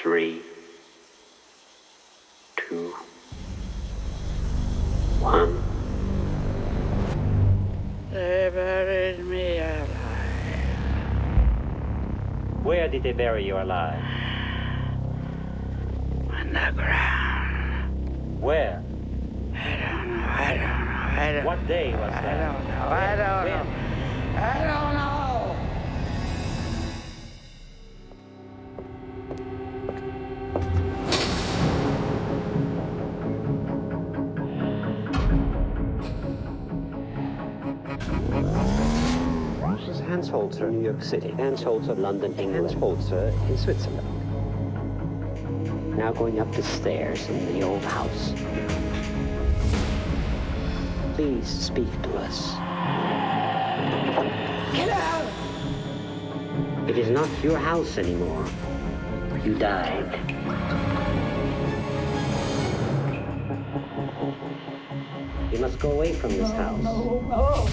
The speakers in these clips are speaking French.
3, 2, 1. They buried me alive. Where did they bury you alive? On the ground. Where? I don't know. What day was that? I don't know. I don't know. This is Hans Holzer, New York City. Hans Holzer, London, England. Hans Holzer in Switzerland. Now going up the stairs in the old house. Please speak to us. Get out! It is not your house anymore. You died. You must go away from this house. No.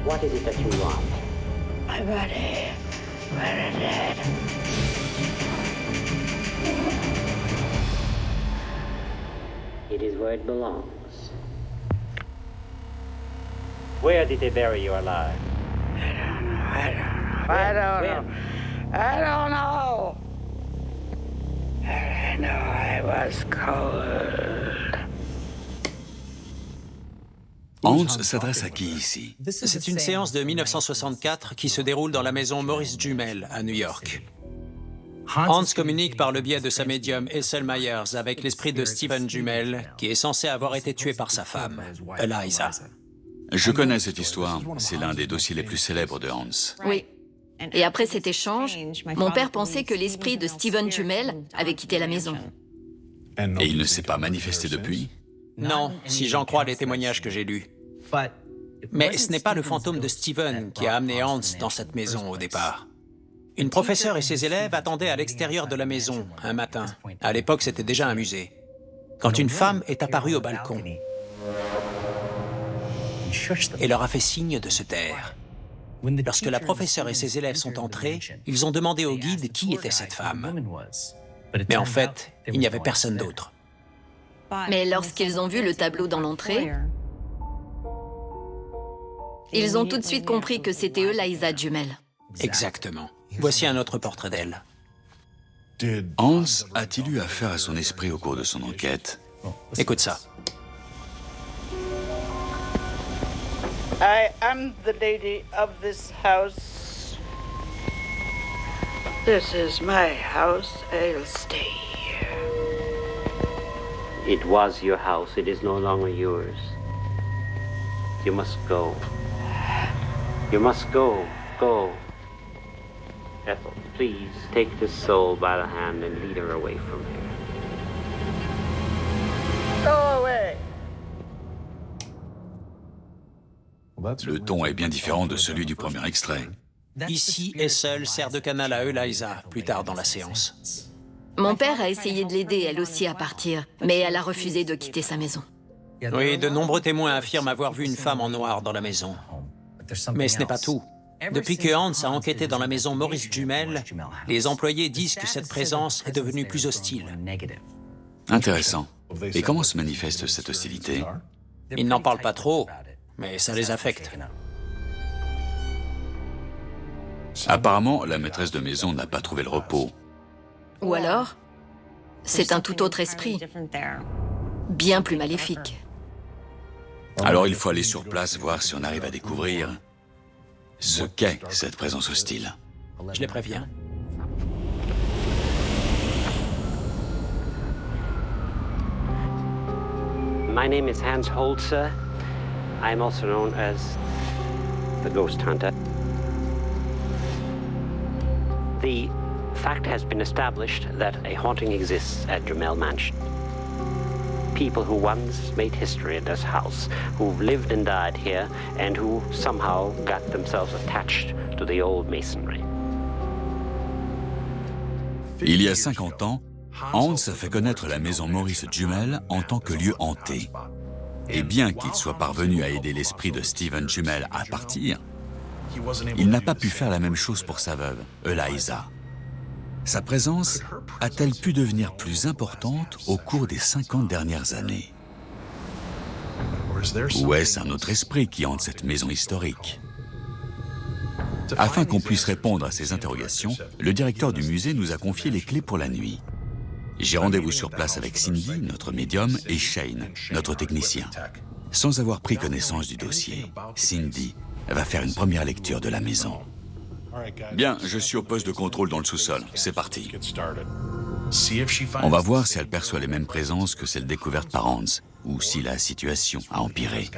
What is it that you want? My body. Where is it? It is where it belongs. Where did they bury you alive? I don't know. I know I was cold. Hans s'adresse à qui ici? C'est une séance de 1964 qui se déroule dans la maison Maurice Jumel à New York. Hans communique par le biais de sa médium Ethel Myers avec l'esprit de Stephen Jumel, qui est censé avoir été tué par sa femme, Eliza. Je connais cette histoire. C'est l'un des dossiers les plus célèbres de Hans. Oui. Et après cet échange, mon père pensait que l'esprit de Stephen Jumel avait quitté la maison. Et il ne s'est pas manifesté depuis? Non, si j'en crois les témoignages que j'ai lus. Mais ce n'est pas le fantôme de Stephen qui a amené Hans dans cette maison au départ. Une professeure et ses élèves attendaient à l'extérieur de la maison un matin. À l'époque, c'était déjà un musée. Quand une femme est apparue au balcon et leur a fait signe de se taire. Lorsque la professeure et ses élèves sont entrés, ils ont demandé au guide qui était cette femme. Mais en fait, il n'y avait personne d'autre. Mais lorsqu'ils ont vu le tableau dans l'entrée, ils ont tout de suite compris que c'était Eliza Jumel. Exactement. Voici un autre portrait d'elle. Hans a-t-il eu affaire à son esprit au cours de son enquête? Écoute ça. I am the lady of this house. This is my house. I'll stay here. It was your house. It is no longer yours. You must go. You must go. Go. Ethel, please take this soul by the hand and lead her away from here. Go away. Le ton est bien différent de celui du premier extrait. Ici, Ethel sert de canal à Eliza, plus tard dans la séance. Mon père a essayé de l'aider, elle aussi, à partir, mais elle a refusé de quitter sa maison. Oui, de nombreux témoins affirment avoir vu une femme en noir dans la maison. Mais ce n'est pas tout. Depuis que Hans a enquêté dans la maison Maurice Jumel, les employés disent que cette présence est devenue plus hostile. Intéressant. Et comment se manifeste cette hostilité? Ils n'en parlent pas trop, mais ça les affecte. Apparemment, la maîtresse de maison n'a pas trouvé le repos. Ou alors, c'est un tout autre esprit, bien plus maléfique. Alors il faut aller sur place voir si on arrive à découvrir ce qu'est cette présence hostile. Je les préviens. My name is Hans Holzer. I am also known as the Ghost Hunter. The fact has been established that a haunting exists at Jumel Mansion. People who once made history at this house, who've lived and died here, and who somehow got themselves attached to the old masonry. Il y a 50 ans, Hans a fait connaître la maison Maurice Jumel en tant que lieu hanté. Et bien qu'il soit parvenu à aider l'esprit de Stephen Jumel à partir, il n'a pas pu faire la même chose pour sa veuve, Eliza. Sa présence a-t-elle pu devenir plus importante au cours des 50 dernières années? Ou est-ce un autre esprit qui hante cette maison historique? Afin qu'on puisse répondre à ces interrogations, le directeur du musée nous a confié les clés pour la nuit. J'ai rendez-vous sur place avec Cindy, notre médium, et Shane, notre technicien. Sans avoir pris connaissance du dossier, Cindy va faire une première lecture de la maison. Bien, je suis au poste de contrôle dans le sous-sol. C'est parti. On va voir si elle perçoit les mêmes présences que celles découvertes par Hans, ou si la situation a empiré.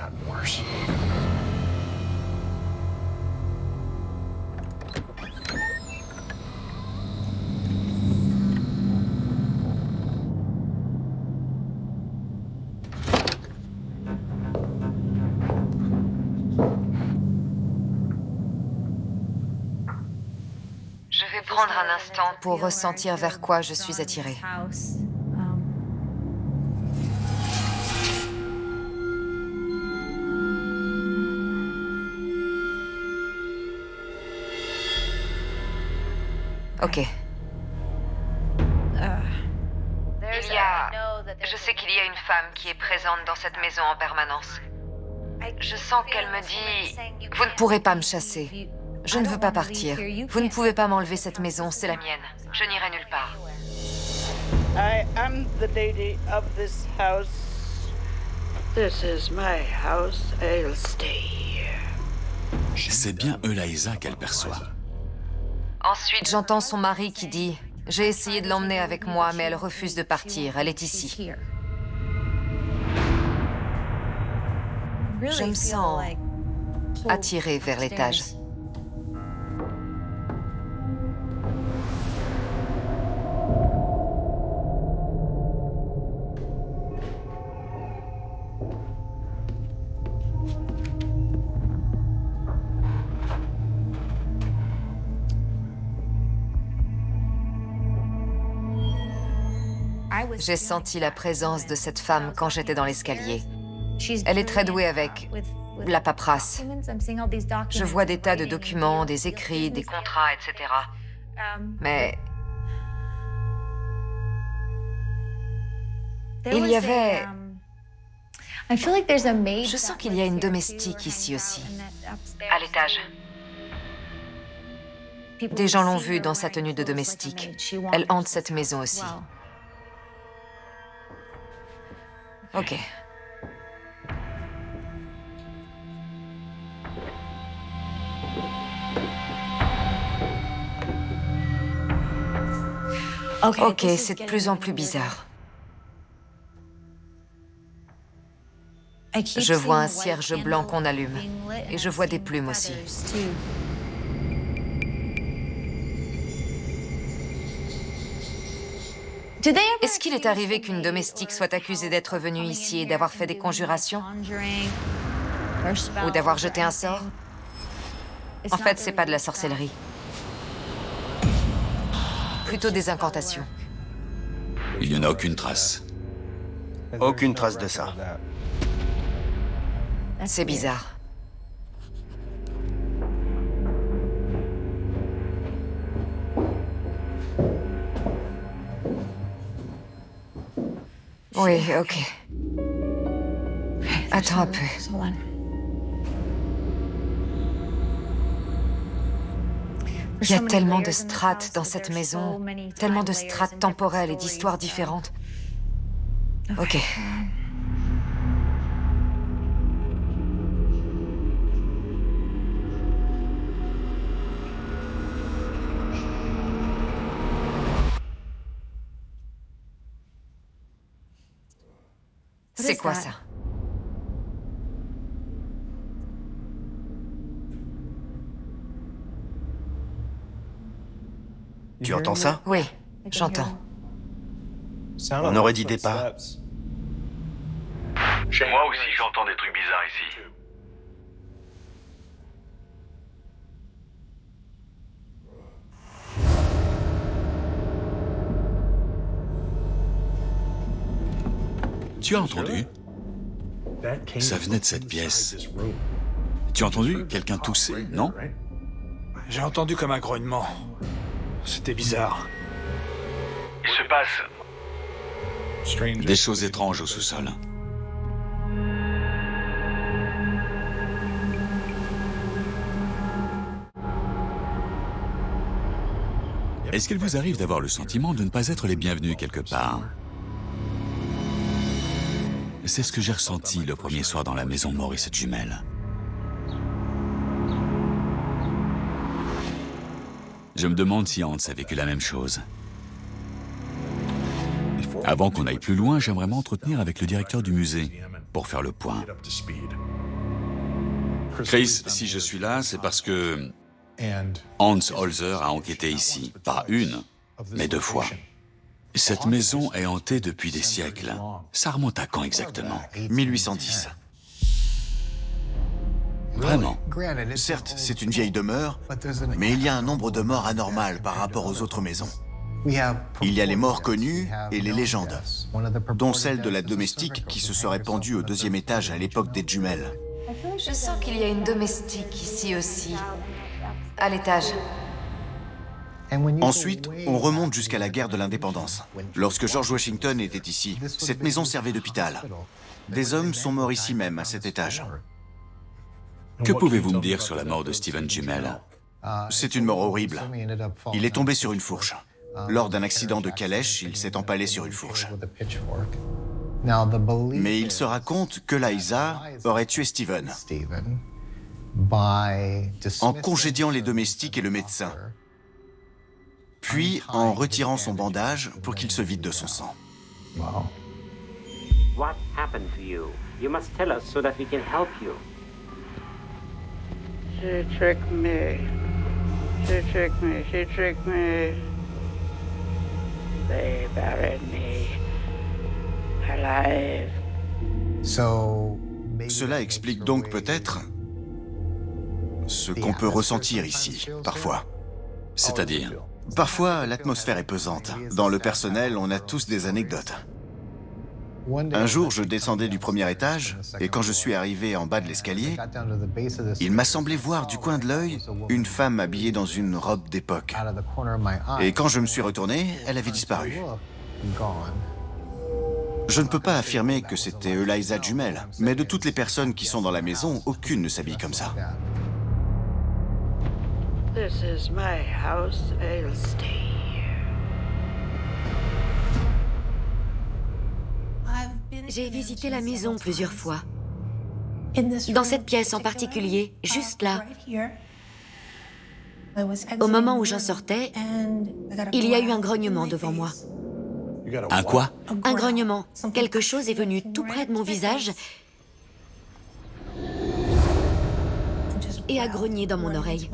Je vais prendre un instant pour ressentir vers quoi je suis attirée. Ok. Je sais qu'il y a une femme qui est présente dans cette maison en permanence. Je sens qu'elle me dit... Vous ne pourrez pas me chasser. Je ne veux pas partir. Vous ne pouvez pas m'enlever cette maison, c'est la mienne. Je n'irai nulle part. I am the lady of this house. This is my house. I'll stay here. C'est bien Eliza qu'elle perçoit. Ensuite, j'entends son mari qui dit « J'ai essayé de l'emmener avec moi, mais elle refuse de partir. Elle est ici. » Je me sens attirée vers l'étage. J'ai senti la présence de cette femme quand j'étais dans l'escalier. Elle est très douée avec la paperasse. Je vois des tas de documents, des écrits, des contrats, etc. Mais il y avait... Je sens qu'il y a une domestique ici aussi. À l'étage. Des gens l'ont vue dans sa tenue de domestique. Elle hante cette maison aussi. Ok. Ok, c'est de plus en plus bizarre. Je vois un cierge blanc qu'on allume. Et je vois des plumes aussi. Est-ce qu'il est arrivé qu'une domestique soit accusée d'être venue ici et d'avoir fait des conjurations? Ou d'avoir jeté un sort? En fait, c'est pas de la sorcellerie. Plutôt des incantations. Il n'y en a aucune trace. Aucune trace de ça. C'est bizarre. Oui, ok. Attends un peu. Il y a tellement de strates dans cette maison, tellement de strates temporelles et d'histoires différentes. Ok. C'est quoi ça? Tu entends ça? Oui, j'entends. On aurait dit des pas. Chez moi aussi, j'entends des trucs bizarres ici. Tu as entendu? Ça venait de cette pièce. Tu as entendu quelqu'un tousser, non? J'ai entendu comme un grognement. C'était bizarre. se passe? Des choses étranges au sous-sol. Est-ce qu'il vous arrive d'avoir le sentiment de ne pas être les bienvenus quelque part? C'est ce que j'ai ressenti le premier soir dans la maison de Maurice et Jumel. Je me demande si Hans a vécu la même chose. Avant qu'on aille plus loin, j'aimerais m'entretenir avec le directeur du musée pour faire le point. Chris, si je suis là, c'est parce que Hans Holzer a enquêté ici, pas une, mais 2 fois. Cette maison est hantée depuis des siècles. Ça remonte à quand exactement? 1810. Vraiment? Certes, c'est une vieille demeure, mais il y a un nombre de morts anormal par rapport aux autres maisons. Il y a les morts connues et les légendes, dont celle de la domestique qui se serait pendue au 2e étage à l'époque des jumelles. Je sens qu'il y a une domestique ici aussi, à l'étage. Ensuite, on remonte jusqu'à la guerre de l'indépendance. Lorsque George Washington était ici, cette maison servait d'hôpital. Des hommes sont morts ici même, à cet étage. Que pouvez-vous me dire sur la mort de Stephen Jumel? C'est une mort horrible. Il est tombé sur une fourche. Lors d'un accident de calèche, il s'est empalé sur une fourche. Mais il se raconte que Liza aurait tué Stephen en congédiant les domestiques et le médecin, puis en retirant son bandage pour qu'il se vide de son sang. What happened to you? You must tell us so that we can help you. She tricked me. She tricked me. She tricked me. They buried me alive. Cela explique donc peut-être ce qu'on peut ressentir ici, parfois. C'est-à-dire? Parfois, l'atmosphère est pesante. Dans le personnel, on a tous des anecdotes. Un jour, je descendais du 1er étage, et quand je suis arrivé en bas de l'escalier, il m'a semblé voir du coin de l'œil une femme habillée dans une robe d'époque. Et quand je me suis retourné, elle avait disparu. Je ne peux pas affirmer que c'était Eliza Jumel, mais de toutes les personnes qui sont dans la maison, aucune ne s'habille comme ça. This is my house. I'll stay here. J'ai visité la maison plusieurs fois. Dans cette pièce en particulier, juste là. Au moment où j'en sortais, il y a eu un grognement devant moi. Un quoi? Un grognement. Quelque chose est venu tout près de mon visage et a grogné dans mon oreille.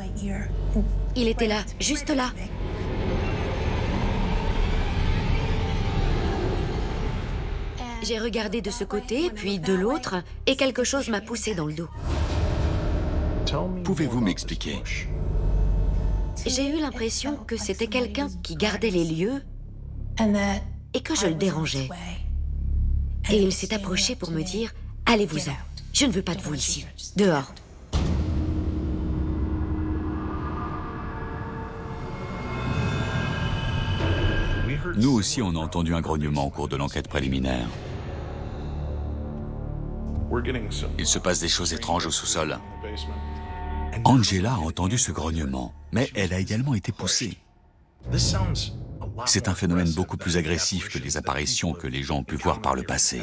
Il était là, juste là. J'ai regardé de ce côté, puis de l'autre, et quelque chose m'a poussé dans le dos. Pouvez-vous m'expliquer? J'ai eu l'impression que c'était quelqu'un qui gardait les lieux et que je le dérangeais. Et il s'est approché pour me dire « Allez-vous-en, je ne veux pas de vous ici, dehors ». Nous aussi, on a entendu un grognement au cours de l'enquête préliminaire. Il se passe des choses étranges au sous-sol. Angela a entendu ce grognement, mais elle a également été poussée. C'est un phénomène beaucoup plus agressif que les apparitions que les gens ont pu voir par le passé.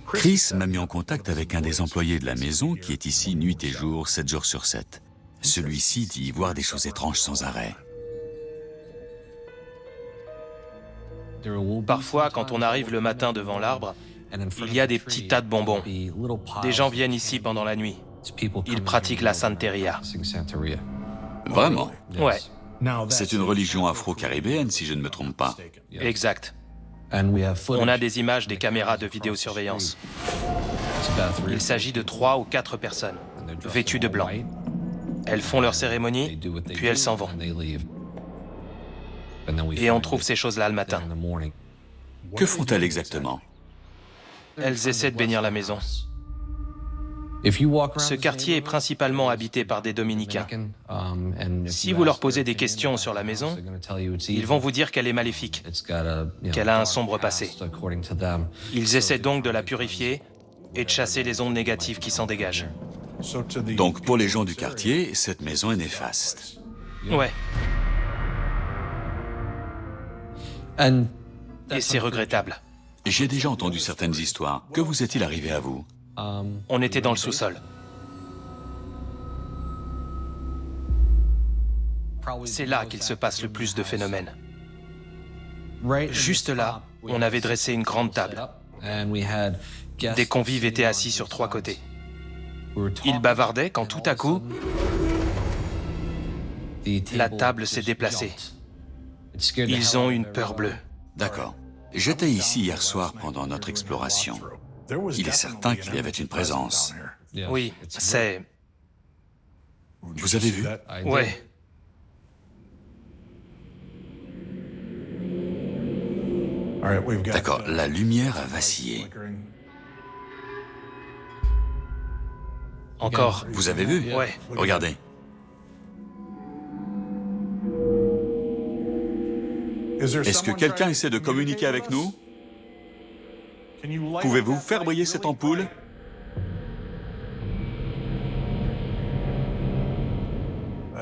Chris m'a mis en contact avec un des employés de la maison qui est ici nuit et jour, 7 jours sur 7. Celui-ci dit y voir des choses étranges sans arrêt. Parfois, quand on arrive le matin devant l'arbre, il y a des petits tas de bonbons. Des gens viennent ici pendant la nuit. Ils pratiquent la Santeria. Vraiment? Ouais, C'est une religion afro-caribéenne, si je ne me trompe pas. exact. On a des images des caméras de vidéosurveillance. Il s'agit de 3 ou 4 personnes, vêtues de blanc. Elles font leur cérémonie, puis elles s'en vont. Et on trouve ces choses-là le matin. Que font-elles exactement? Elles essaient de bénir la maison. Ce quartier est principalement habité par des dominicains. Si vous leur posez des questions sur la maison, ils vont vous dire qu'elle est maléfique, qu'elle a un sombre passé. Ils essaient donc de la purifier et de chasser les ondes négatives qui s'en dégagent. Donc pour les gens du quartier, cette maison est néfaste. Ouais. Et c'est regrettable. J'ai déjà entendu certaines histoires. Que vous est-il arrivé à vous? On était dans le sous-sol. C'est là qu'il se passe le plus de phénomènes. Juste là, on avait dressé une grande table. Des convives étaient assis sur 3 côtés. Ils bavardaient quand tout à coup, la table s'est déplacée. Ils ont une peur bleue. D'accord. J'étais ici hier soir pendant notre exploration. Il est certain qu'il y avait une présence. Oui, c'est... Vous avez vu? Ouais. D'accord, la lumière a vacillé. Encore. Vous avez vu? Ouais. Regardez. Est-ce que quelqu'un essaie de communiquer avec nous? Pouvez-vous faire briller cette ampoule?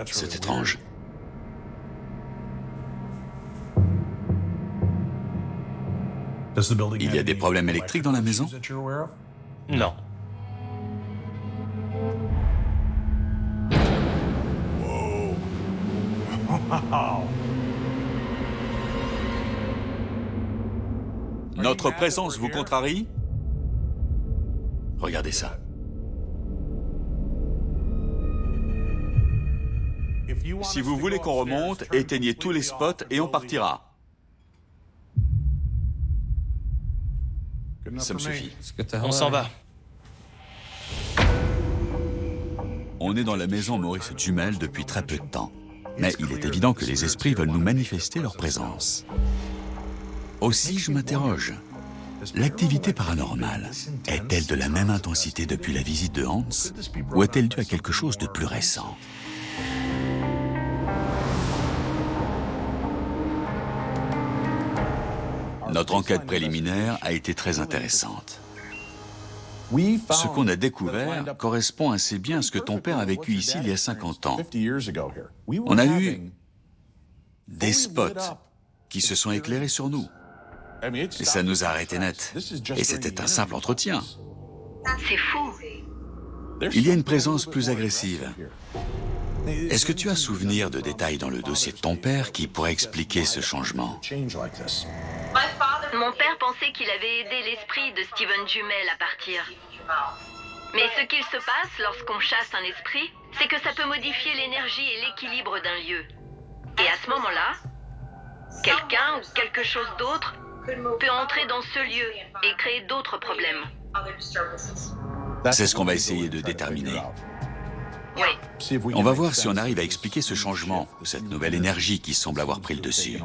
C'est étrange. Il y a des problèmes électriques dans la maison? Non. Notre présence vous contrarie? Regardez ça. Si vous voulez qu'on remonte, éteignez tous les spots et on partira. Ça me suffit. On s'en va. On est dans la maison Maurice Duhamel depuis très peu de temps. Mais il est évident que les esprits veulent nous manifester leur présence. Aussi, je m'interroge. L'activité paranormale est-elle de la même intensité depuis la visite de Hans ou est-elle due à quelque chose de plus récent? Notre enquête préliminaire a été très intéressante. Ce qu'on a découvert correspond assez bien à ce que ton père a vécu ici il y a 50 ans. On a eu des spots qui se sont éclairés sur nous. Et ça nous a arrêtés net. Et c'était un simple entretien. C'est fou. Il y a une présence plus agressive. Est-ce que tu as souvenir de détails dans le dossier de ton père qui pourraient expliquer ce changement? Mon père pensait qu'il avait aidé l'esprit de Stephen Duhamel à partir. Mais ce qu'il se passe lorsqu'on chasse un esprit, c'est que ça peut modifier l'énergie et l'équilibre d'un lieu. Et à ce moment-là, quelqu'un ou quelque chose d'autre peut entrer dans ce lieu et créer d'autres problèmes. C'est ce qu'on va essayer de déterminer. Oui. On va voir si on arrive à expliquer ce changement, cette nouvelle énergie qui semble avoir pris le dessus.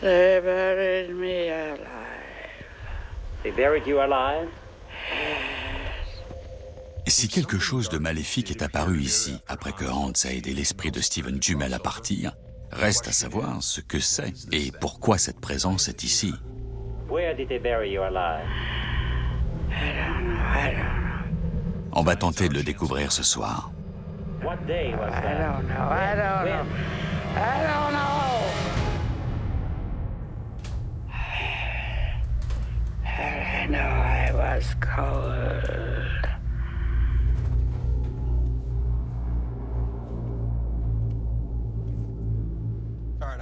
They buried me alive. They buried you alive? Si quelque chose de maléfique est apparu ici, après que Hans a aidé l'esprit de Stephen Duhamel à partir, reste à savoir ce que c'est et pourquoi cette présence est ici. Where did they bury you alive? I don't know. On va tenter de le découvrir ce soir. What day was that? I don't know. When? I don't know. I know I was cold.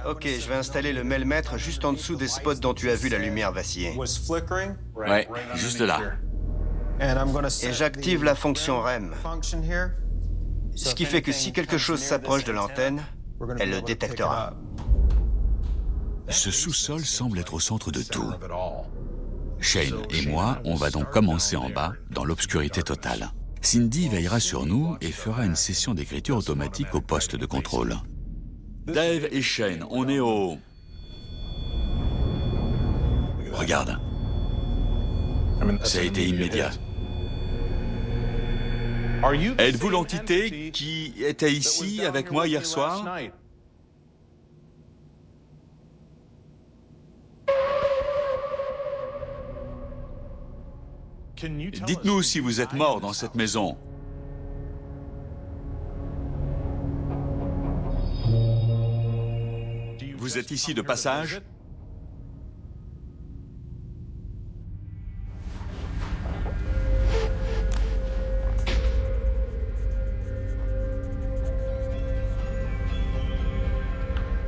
Ok, je vais installer le melmètre juste en dessous des spots dont tu as vu la lumière vaciller. Ouais, juste là. Et j'active la fonction REM. Ce qui fait que si quelque chose s'approche de l'antenne, elle le détectera. Ce sous-sol semble être au centre de tout. Shane et moi, on va donc commencer en bas, dans l'obscurité totale. Cindy veillera sur nous et fera une session d'écriture automatique au poste de contrôle. Dave et Shane, on est au... Regarde. Ça a été immédiat. Êtes-vous l'entité qui était ici avec moi hier soir? Dites-nous si vous êtes mort dans cette maison. Vous êtes ici de passage?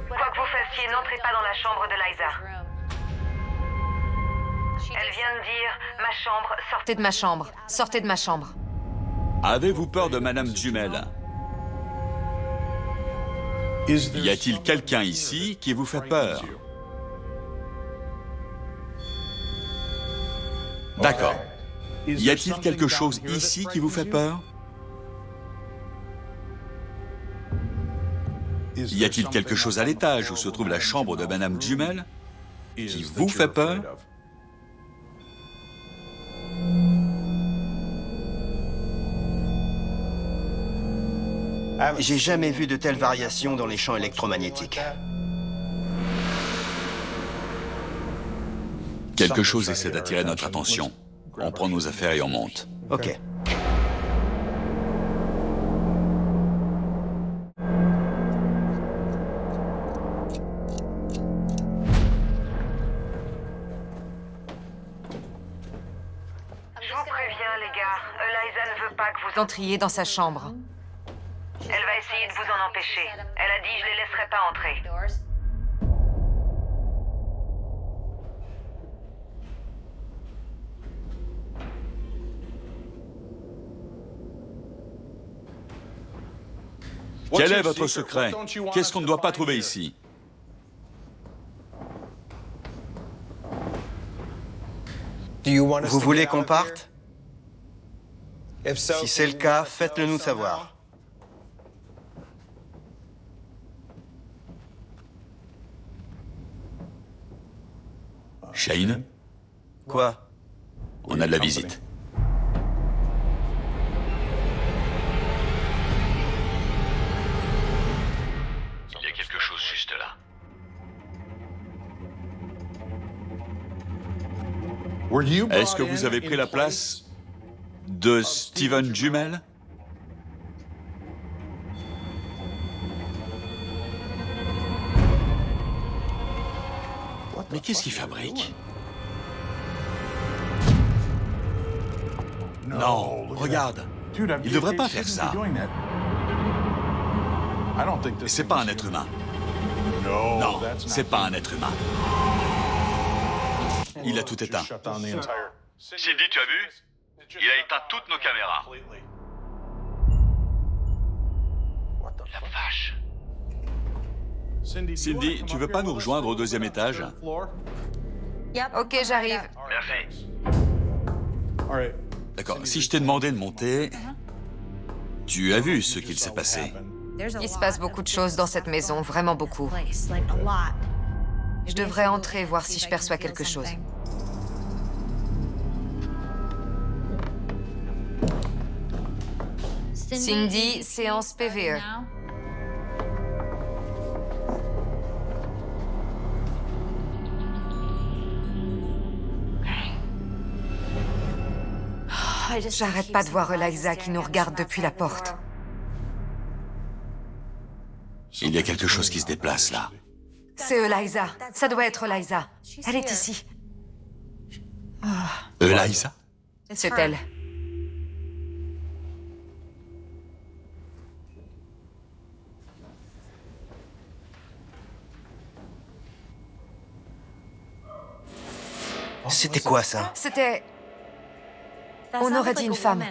Quoi que vous fassiez, n'entrez pas dans la chambre de Liza. Elle vient de dire « ma chambre, sortez de ma chambre, sortez de ma chambre ». Avez-vous peur de Madame Jumel? Y a-t-il quelqu'un ici qui vous fait peur? D'accord. Y a-t-il quelque chose ici qui vous fait peur? Y a-t-il quelque chose à l'étage où se trouve la chambre de Madame Jumel qui vous fait peur? J'ai jamais vu de telles variations dans les champs électromagnétiques. Quelque chose essaie d'attirer notre attention. On prend nos affaires et on monte. Ok. Je vous préviens, les gars, Liza ne veut pas que vous entriez dans sa chambre. Elle va essayer de vous en empêcher. Elle a dit « je les laisserai pas entrer ». Quel est votre secret? Qu'est-ce qu'on ne doit pas trouver ici? Vous voulez qu'on parte? Si c'est le cas, faites-le nous savoir. Shane, Quoi? on a de la visite. Il y a quelque chose juste là. Est-ce que vous avez pris la place de Steven Jumel? Mais qu'est-ce qu'il fabrique? Non, regarde. Il devrait pas faire ça. C'est pas un être humain. Non, c'est pas un être humain. Il a tout éteint. Cindy, tu as vu? Il a éteint toutes nos caméras. La vache. Cindy, tu veux pas nous rejoindre au deuxième étage? Ok, j'arrive. Merci. D'accord, si je t'ai demandé de monter, tu as vu ce qu'il s'est passé. Il se passe beaucoup de choses dans cette maison, vraiment beaucoup. Je devrais entrer, voir si je perçois quelque chose. Cindy, séance PVE. J'arrête pas de voir Eliza qui nous regarde depuis la porte. Il y a quelque chose qui se déplace là. C'est Eliza. Ça doit être Eliza. Elle est ici. Eliza? C'est elle. C'était quoi ça? C'était... On aurait dit une femme.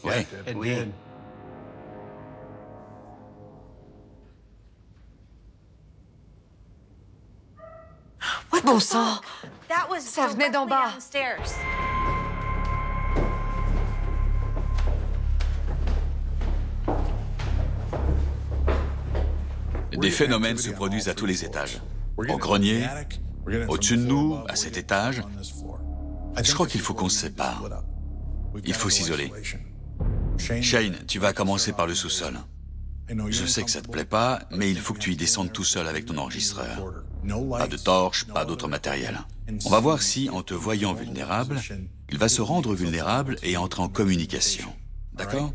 Oui. Oui. Bon sang! Ça venait d'en bas. Des phénomènes se produisent à tous les étages. Au grenier, au-dessus de nous, à cet étage. Je crois qu'il faut qu'on se sépare. Il faut s'isoler. Shane, tu vas commencer par le sous-sol. Je sais que ça te plaît pas, mais il faut que tu y descendes tout seul avec ton enregistreur. Pas de torche, pas d'autre matériel. On va voir si, en te voyant vulnérable, il va se rendre vulnérable et entrer en communication. D'accord?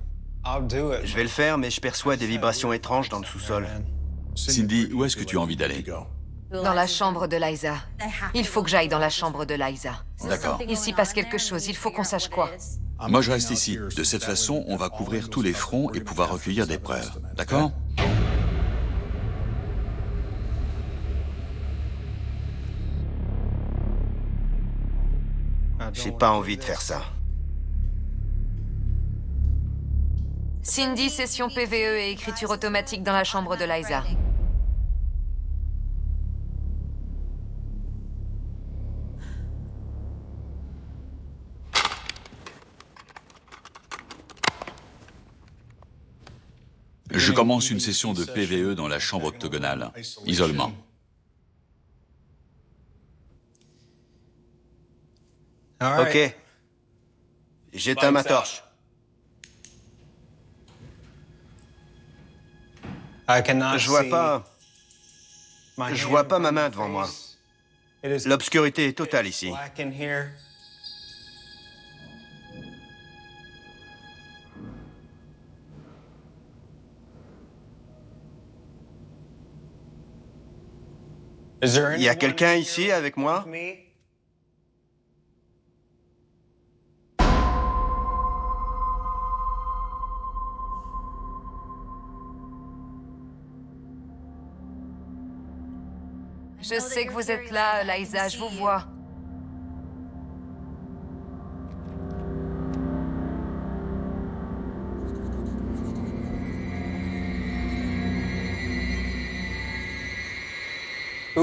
Je vais le faire, mais je perçois des vibrations étranges dans le sous-sol. Cindy, où est-ce que tu as envie d'aller? Dans la chambre de Liza. Il faut que j'aille dans la chambre de Liza. D'accord. Il s'y passe quelque chose, il faut qu'on sache quoi. Moi, je reste ici. De cette façon, on va couvrir tous les fronts et pouvoir recueillir des preuves. D'accord? J'ai pas envie de faire ça. Cindy, session PVE et écriture automatique dans la chambre de Liza. Je commence une session de PVE dans la chambre octogonale. Isolement. Ok. J'éteins ma torche. Je vois pas... Je vois pas ma main devant moi. L'obscurité est totale ici. Il y a quelqu'un ici avec moi? Je sais que vous êtes là, Liza, je vous vois.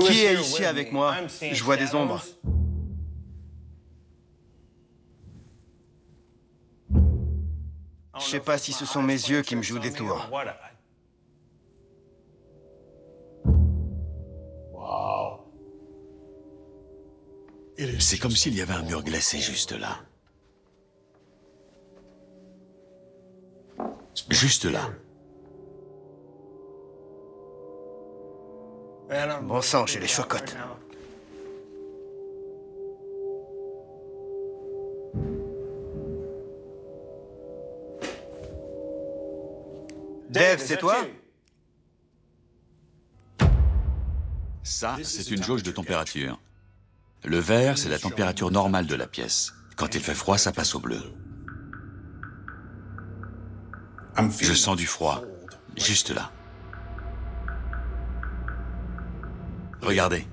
Qui est ici avec moi? Je vois des ombres. Je sais pas si ce sont mes yeux qui me jouent des tours. C'est comme s'il y avait un mur glacé juste là. Juste là. Bon sang, j'ai les chocottes. Dave, c'est toi? Ça, c'est une jauge de température. Le vert, c'est la température normale de la pièce. Quand il fait froid, ça passe au bleu. Je sens du froid, juste là. Regardez,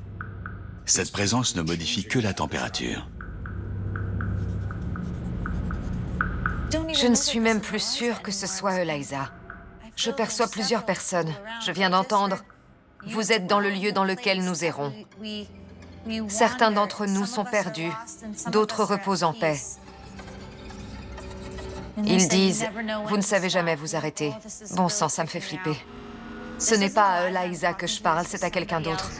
cette présence ne modifie que la température. Je ne suis même plus sûre que ce soit Liza. Je perçois plusieurs personnes. Je viens d'entendre. Vous êtes dans le lieu dans lequel nous errons. Certains d'entre nous sont perdus, d'autres reposent en paix. Ils disent, vous ne savez jamais vous arrêter. Bon sang, ça me fait flipper. Ce n'est pas à Liza que je parle, c'est à quelqu'un d'autre.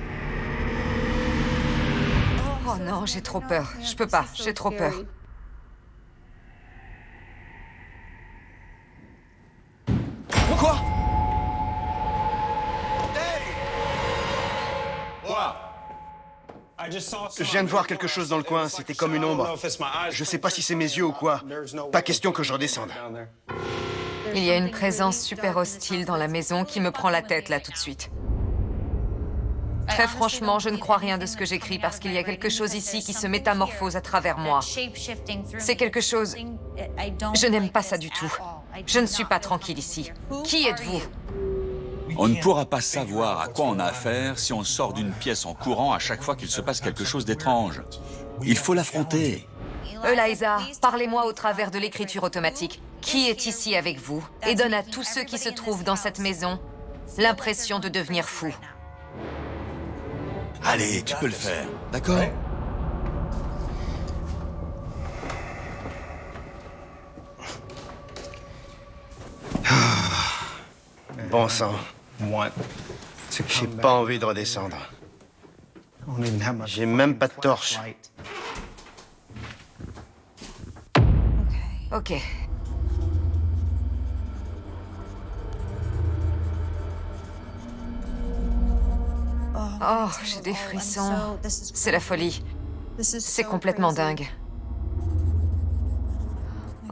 Oh non, j'ai trop peur. Je peux pas, j'ai trop peur. Quoi? Je viens de voir quelque chose dans le coin, c'était comme une ombre. Je sais pas si c'est mes yeux ou quoi. Pas question que je redescende. Il y a une présence super hostile dans la maison qui me prend la tête là tout de suite. Très franchement, je ne crois rien de ce que j'écris parce qu'il y a quelque chose ici qui se métamorphose à travers moi. C'est quelque chose... Je n'aime pas ça du tout. Je ne suis pas tranquille ici. Qui êtes-vous? On ne pourra pas savoir à quoi on a affaire si on sort d'une pièce en courant à chaque fois qu'il se passe quelque chose d'étrange. Il faut l'affronter. Liza, parlez-moi au travers de l'écriture automatique. Qui est ici avec vous et donne à tous ceux qui se trouvent dans cette maison l'impression de devenir fous. Allez, tu peux le faire, d'accord? Bon sang. J'ai pas envie de redescendre. J'ai même pas de torche. Ok. Oh, j'ai des frissons. C'est la folie. C'est complètement dingue.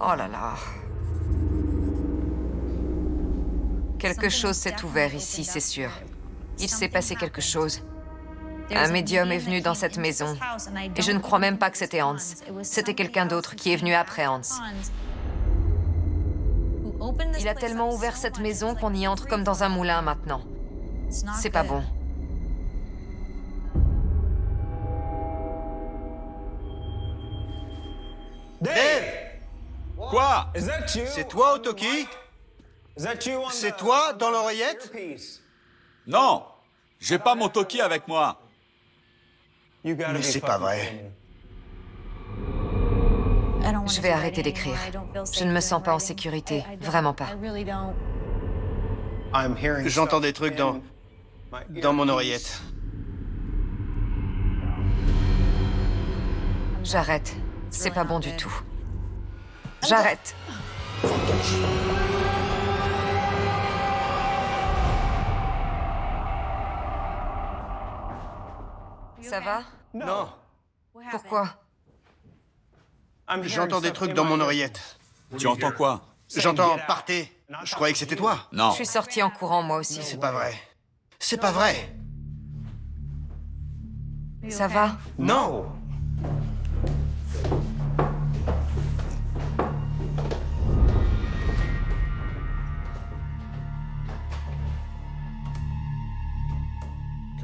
Oh là là. Quelque chose s'est ouvert ici, c'est sûr. Il s'est passé quelque chose. Un médium est venu dans cette maison. Et je ne crois même pas que c'était Hans. C'était quelqu'un d'autre qui est venu après Hans. Il a tellement ouvert cette maison qu'on y entre comme dans un moulin maintenant. C'est pas bon. Dave! Quoi? C'est toi, Otoki? C'est toi, dans l'oreillette? Non! J'ai pas mon Toki avec moi. Mais c'est pas vrai. Je vais arrêter d'écrire. Je ne me sens pas en sécurité. Vraiment pas. J'entends des trucs dans mon oreillette. J'arrête. C'est pas bon du tout. J'arrête. Ça va? Non, Pourquoi? j'entends des trucs dans mon oreillette. Tu entends quoi? J'entends « partez ». Je croyais que c'était toi. Non. Je suis sortie en courant, moi aussi. C'est pas vrai. C'est pas vrai. Ça va? Non.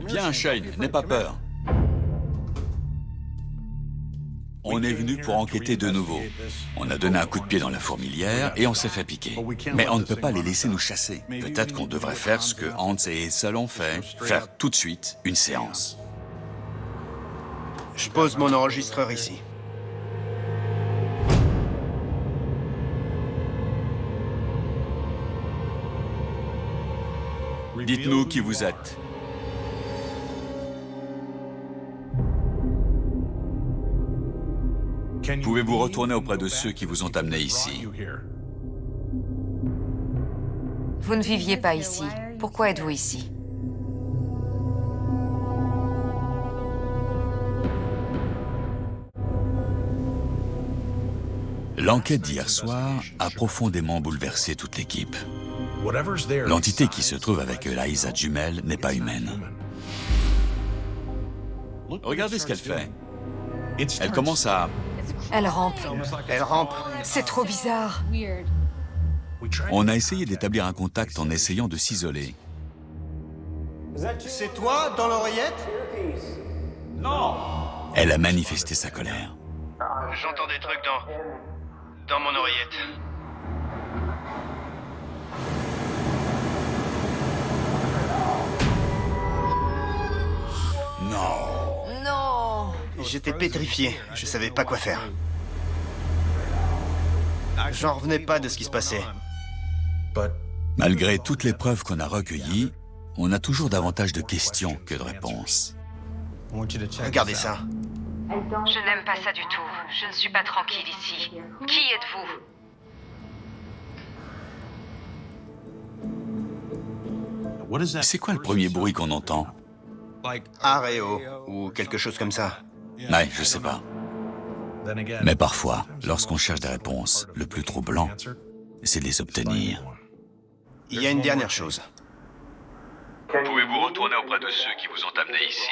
Viens, Shane, n'aie pas peur. On est venu pour enquêter de nouveau. On a donné un coup de pied dans la fourmilière et on s'est fait piquer. Mais on ne peut pas les laisser nous chasser. Peut-être qu'on devrait faire ce que Hans et Edsel ont fait, faire tout de suite une séance. Je pose mon enregistreur ici. Dites-nous qui vous êtes. Pouvez-vous retourner auprès de ceux qui vous ont amené ici? Vous ne viviez pas ici. Pourquoi êtes-vous ici? L'enquête d'hier soir a profondément bouleversé toute l'équipe. L'entité qui se trouve avec Eliza Jumel n'est pas humaine. Regardez ce qu'elle fait. Elle commence à... Elle rampe. Elle rampe. C'est trop bizarre. On a essayé d'établir un contact en essayant de s'isoler. C'est toi, dans l'oreillette? Non! Elle a manifesté sa colère. J'entends des trucs dans mon oreillette. Non! Non! J'étais pétrifié. Je savais pas quoi faire. J'en revenais pas de ce qui se passait. Malgré toutes les preuves qu'on a recueillies, on a toujours davantage de questions que de réponses. Regardez ça. Je n'aime pas ça du tout. Je ne suis pas tranquille ici. Qui êtes-vous? C'est quoi le premier bruit qu'on entend? Areo, ou quelque chose comme ça. Ouais, je sais pas. Mais parfois, lorsqu'on cherche des réponses, le plus troublant, c'est de les obtenir. Il y a une dernière chose. Pouvez-vous retourner auprès de ceux qui vous ont amené ici?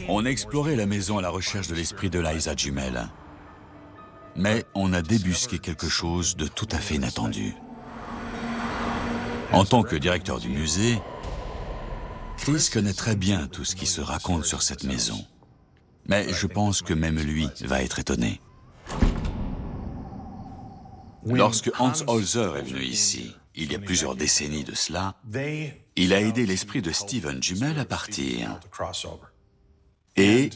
On a exploré la maison à la recherche de l'esprit de Eliza Jumel. Mais on a débusqué quelque chose de tout à fait inattendu. En tant que directeur du musée, Chris connaît très bien tout ce qui se raconte sur cette maison. Mais je pense que même lui va être étonné. Lorsque Hans Holzer est venu ici, il y a plusieurs décennies de cela, il a aidé l'esprit de Steven Jumel à partir. Et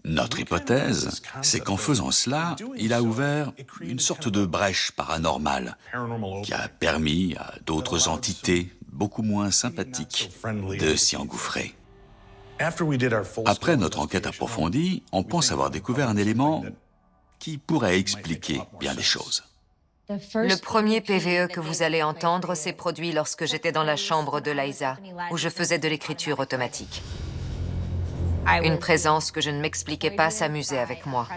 Notre hypothèse, c'est qu'en faisant cela, il a ouvert une sorte de brèche paranormale qui a permis à d'autres entités beaucoup moins sympathiques de s'y engouffrer. Après notre enquête approfondie, on pense avoir découvert un élément qui pourrait expliquer bien des choses. Le premier PVE que vous allez entendre s'est produit lorsque j'étais dans la chambre de Liza, où je faisais de l'écriture automatique. Une présence que je ne m'expliquais pas s'amusait avec moi.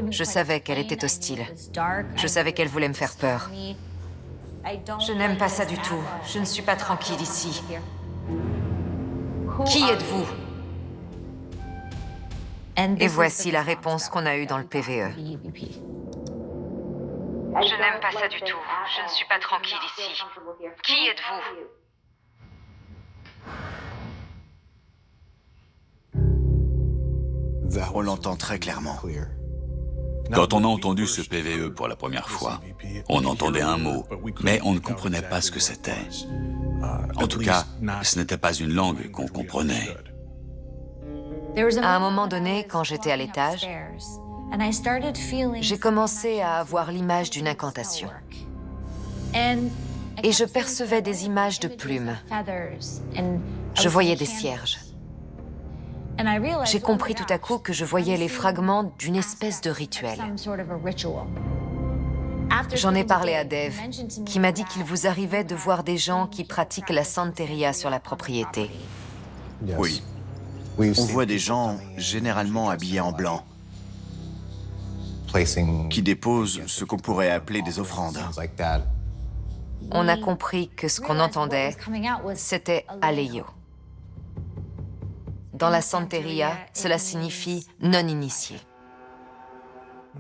Je savais qu'elle était hostile. Je savais qu'elle voulait me faire peur. Je n'aime pas ça du tout. Je ne suis pas tranquille ici. Qui êtes-vous? Et voici la réponse qu'on a eue dans le PVE. Je n'aime pas ça du tout. Je ne suis pas tranquille ici. Qui êtes-vous? On l'entend très clairement. Quand on a entendu ce PVE pour la première fois, on entendait un mot, mais on ne comprenait pas ce que c'était. En tout cas, ce n'était pas une langue qu'on comprenait. À un moment donné, quand j'étais à l'étage, j'ai commencé à avoir l'image d'une incantation. Et je percevais des images de plumes. Je voyais des cierges. J'ai compris tout à coup que je voyais les fragments d'une espèce de rituel. J'en ai parlé à Dave, qui m'a dit qu'il vous arrivait de voir des gens qui pratiquent la santeria sur la propriété. Oui. On voit des gens, généralement habillés en blanc, qui déposent ce qu'on pourrait appeler des offrandes. On a compris que ce qu'on entendait, c'était Aleio. Dans la santeria, cela signifie non-initié.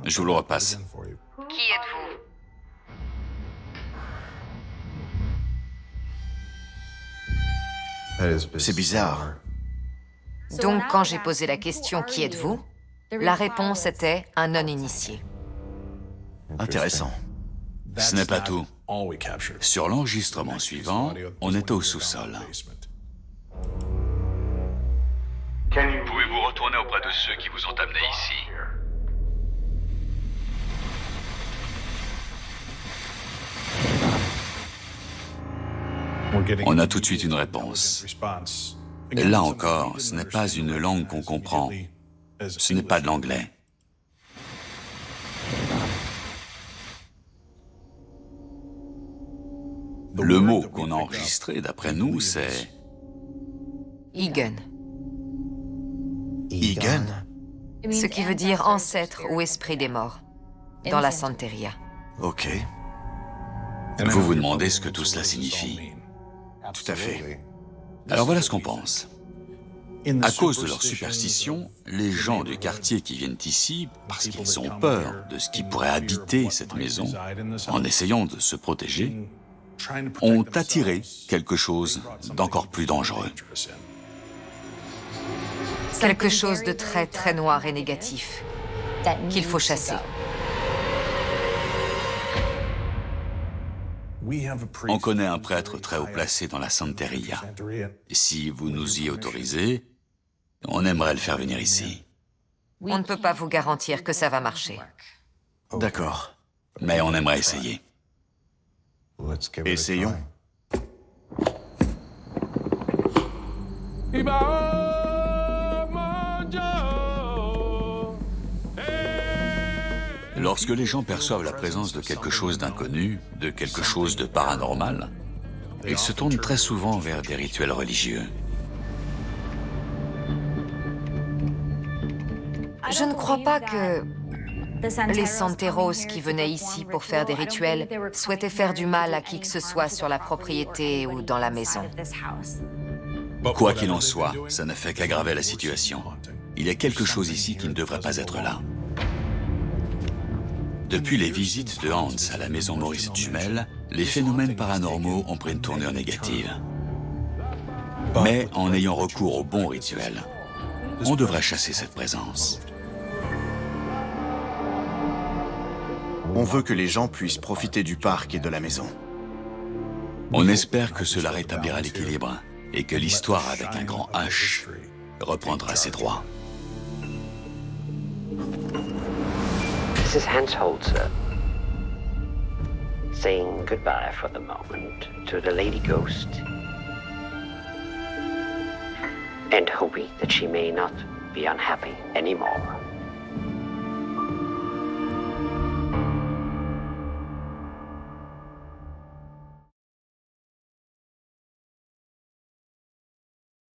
Je vous le repasse. Qui êtes-vous? C'est bizarre. Donc, quand j'ai posé la question « Qui êtes-vous ?», la réponse était un non-initié. Intéressant. Ce n'est pas tout. Sur l'enregistrement suivant, on était au sous-sol. Pouvez-vous retourner auprès de ceux qui vous ont amené ici? On a tout de suite une réponse. Et là encore, ce n'est pas une langue qu'on comprend. Ce n'est pas de l'anglais. Le mot qu'on a enregistré, d'après nous, c'est... Egan. Egan? Ce qui veut dire ancêtre ou esprit des morts, dans la santeria. Ok. Vous vous demandez ce que tout cela signifie. Tout à fait. Alors voilà ce qu'on pense. À cause de leur superstition, les gens du quartier qui viennent ici, parce qu'ils ont peur de ce qui pourrait habiter cette maison, en essayant de se protéger, ont attiré quelque chose d'encore plus dangereux. Quelque chose de très très noir et négatif, qu'il faut chasser. On connaît un prêtre très haut placé dans la santeria. Si vous nous y autorisez, on aimerait le faire venir ici. On ne peut pas vous garantir que ça va marcher. D'accord. Mais on aimerait essayer. Essayons. Lorsque les gens perçoivent la présence de quelque chose d'inconnu, de quelque chose de paranormal, ils se tournent très souvent vers des rituels religieux. Je ne crois pas que les santeros qui venaient ici pour faire des rituels souhaitaient faire du mal à qui que ce soit sur la propriété ou dans la maison. Quoi qu'il en soit, ça ne fait qu'aggraver la situation. Il y a quelque chose ici qui ne devrait pas être là. Depuis les visites de Hans à la maison Maurice Duhamel, les phénomènes paranormaux ont pris une tournure négative. Mais en ayant recours au bon rituel, on devrait chasser cette présence. On veut que les gens puissent profiter du parc et de la maison. On espère que cela rétablira l'équilibre et que l'histoire avec un grand H reprendra ses droits. Mrs. Hansholzer, saying goodbye for the moment to the Lady Ghost, and hoping that she may not be unhappy anymore.